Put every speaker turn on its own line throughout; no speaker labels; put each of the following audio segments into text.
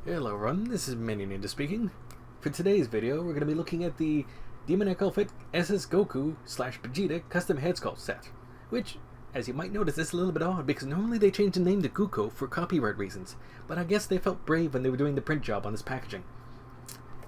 Hello everyone, this is Ninja speaking. For today's video, we're going to be looking at the Demoniacal Fit SS Goku / Begeta custom head sculpt set, which, as you might notice, is a little bit odd because normally they change the name to Goku for copyright reasons, but I guess they felt brave when they were doing the print job on this packaging.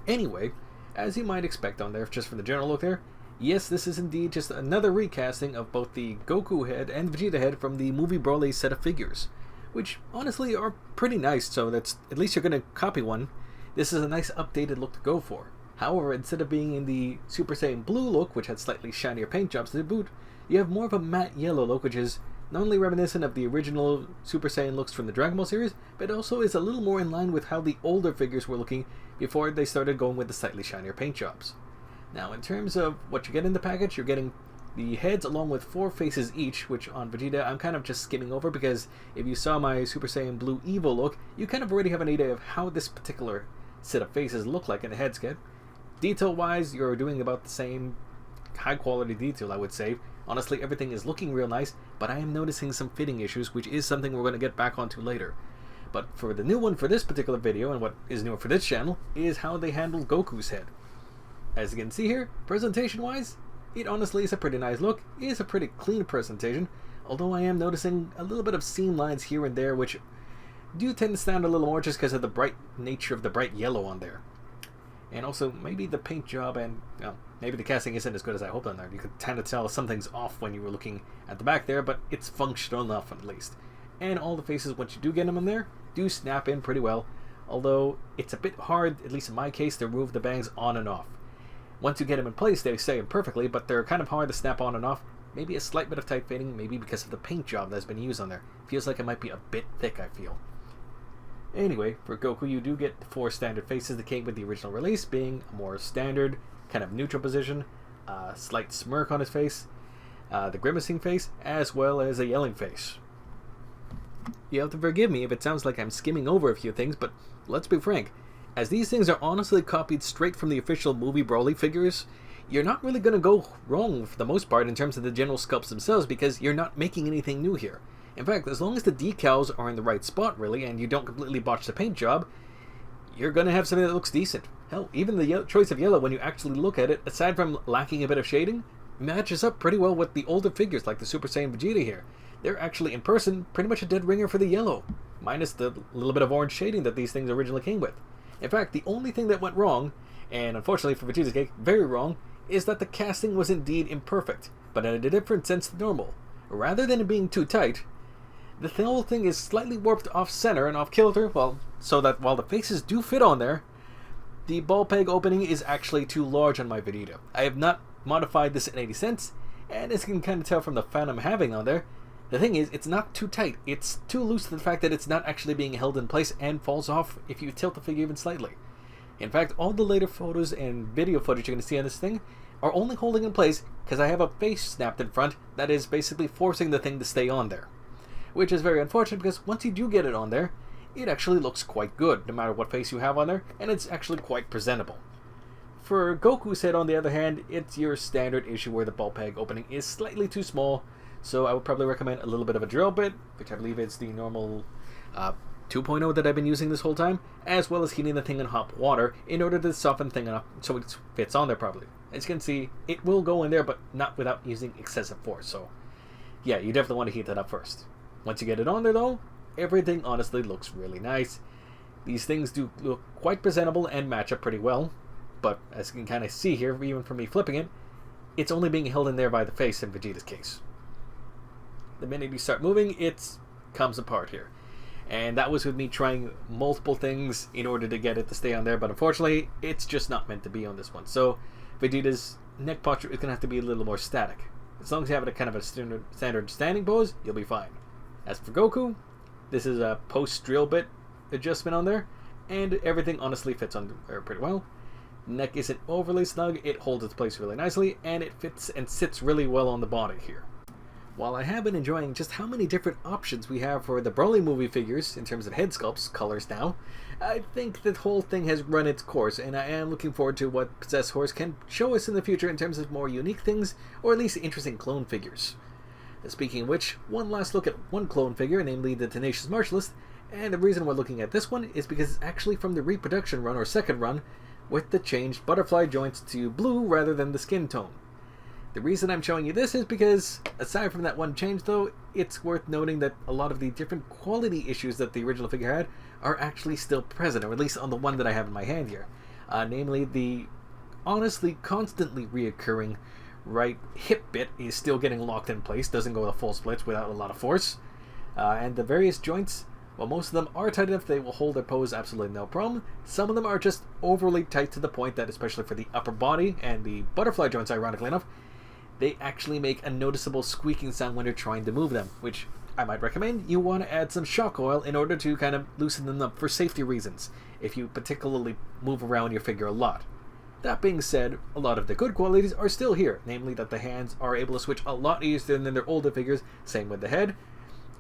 Anyway, as you might expect on there, just from the general look there, yes, this is indeed just another recasting of both the Goku head and Vegeta head from the movie Broly set of figures, which honestly are pretty nice, so that's at least you're going to copy one. This is a nice updated look to go for. However, instead of being in the Super Saiyan blue look, which had slightly shinier paint jobs to boot, you have more of a matte yellow look, which is not only reminiscent of the original Super Saiyan looks from the Dragon Ball series, but also is a little more in line with how the older figures were looking before they started going with the slightly shinier paint jobs. Now, in terms of what you get in the package, you're getting the heads along with 4 faces each, which on Vegeta I'm kind of just skimming over because if you saw my Super Saiyan Blue Evo look, you kind of already have an idea of how this particular set of faces look like in the head sketch. Detail-wise, you're doing about the same high-quality detail, I would say. Honestly, everything is looking real nice, but I am noticing some fitting issues, which is something we're going to get back onto later. But for the new one for this particular video, and what is newer for this channel, is how they handled Goku's head. As you can see here, presentation-wise, it honestly is a pretty nice look. It is a pretty clean presentation, although I am noticing a little bit of seam lines here and there, which do tend to stand a little more just because of the bright nature of the bright yellow on there. And also, maybe the paint job and, well, maybe the casting isn't as good as I hoped on there. You could tend to tell something's off when you were looking at the back there, but it's functional enough at least. And all the faces, once you do get them in there, do snap in pretty well, although it's a bit hard, at least in my case, to move the bangs on and off. Once you get them in place, they stay in perfectly, but they're kind of hard to snap on and off. Maybe a slight bit of tight fitting, maybe because of the paint job that's been used on there. Feels like it might be a bit thick, I feel. Anyway, for Goku, you do get the 4 standard faces that came with the original release, being a more standard, kind of neutral position, a slight smirk on his face, the grimacing face, as well as a yelling face. You have to forgive me if it sounds like I'm skimming over a few things, but let's be frank. As these things are honestly copied straight from the official movie Broly figures, you're not really going to go wrong for the most part in terms of the general sculpts themselves because you're not making anything new here. In fact, as long as the decals are in the right spot really and you don't completely botch the paint job, you're going to have something that looks decent. Hell, even the choice of yellow when you actually look at it, aside from lacking a bit of shading, matches up pretty well with the older figures like the Super Saiyan Vegeta here. They're actually in person pretty much a dead ringer for the yellow, minus the little bit of orange shading that these things originally came with. In fact, the only thing that went wrong, and unfortunately for Vegeta's case, very wrong, is that the casting was indeed imperfect, but in a different sense than normal. Rather than it being too tight, the whole thing is slightly warped off-center and off-kilter, well, so that while the faces do fit on there, the ball peg opening is actually too large on my Vegeta. I have not modified this in any sense, and as you can kind of tell from the fan I'm having on there, the thing is, it's not too tight. It's too loose to the fact that it's not actually being held in place and falls off if you tilt the figure even slightly. In fact, all the later photos and video footage you're going to see on this thing are only holding in place because I have a face snapped in front that is basically forcing the thing to stay on there. Which is very unfortunate because once you do get it on there, it actually looks quite good no matter what face you have on there, and it's actually quite presentable. For Goku's head, on the other hand, it's your standard issue where the ball peg opening is slightly too small. So I would probably recommend a little bit of a drill bit, which I believe is the normal 2.0 that I've been using this whole time, as well as heating the thing in hot water in order to soften the thing up so it fits on there properly. As you can see, it will go in there, but not without using excessive force. So yeah, you definitely want to heat that up first. Once you get it on there though, everything honestly looks really nice. These things do look quite presentable and match up pretty well, but as you can kind of see here, even from me flipping it, it's only being held in there by the face in Vegeta's case. The minute you start moving, it comes apart here. And that was with me trying multiple things in order to get it to stay on there, but unfortunately, it's just not meant to be on this one. So Vegeta's neck posture is going to have to be a little more static. As long as you have it at kind of a standard standing pose, you'll be fine. As for Goku, this is a post-drill bit adjustment on there, and everything honestly fits on there pretty well. Neck isn't overly snug, it holds its place really nicely, and it fits and sits really well on the body here. While I have been enjoying just how many different options we have for the Broly movie figures in terms of head sculpts, colors now, I think the whole thing has run its course, and I am looking forward to what Possessed Horse can show us in the future in terms of more unique things, or at least interesting clone figures. Speaking of which, one last look at one clone figure, namely the Tenacious Martialist, And the reason we're looking at this one is because it's actually from the reproduction run or second run with the changed butterfly joints to blue rather than the skin tone. The reason I'm showing you this is because, aside from that one change though, it's worth noting that a lot of the different quality issues that the original figure had are actually still present, or at least on the one that I have in my hand here. Namely, the honestly constantly reoccurring right hip bit is still getting locked in place, doesn't go to full splits without a lot of force. And the various joints, well, most of them are tight enough they will hold their pose absolutely no problem. Some of them are just overly tight to the point that, especially for the upper body and the butterfly joints, ironically enough, they actually make a noticeable squeaking sound when you're trying to move them, which I might recommend you want to add some shock oil in order to kind of loosen them up for safety reasons, if you particularly move around your figure a lot. That being said, a lot of the good qualities are still here, namely that the hands are able to switch a lot easier than their older figures, same with the head,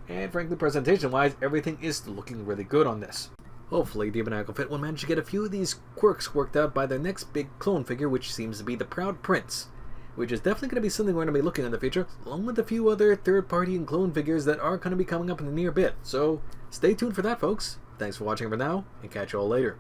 and frankly presentation-wise, everything is looking really good on this. Hopefully, Demoniacal Fit will manage to get a few of these quirks worked out by their next big clone figure, which seems to be the Proud Prince, which is definitely going to be something we're going to be looking at in the future, along with a few other third-party and clone figures that are going to be coming up in the near bit. So, stay tuned for that, folks. Thanks for watching for now, and catch you all later.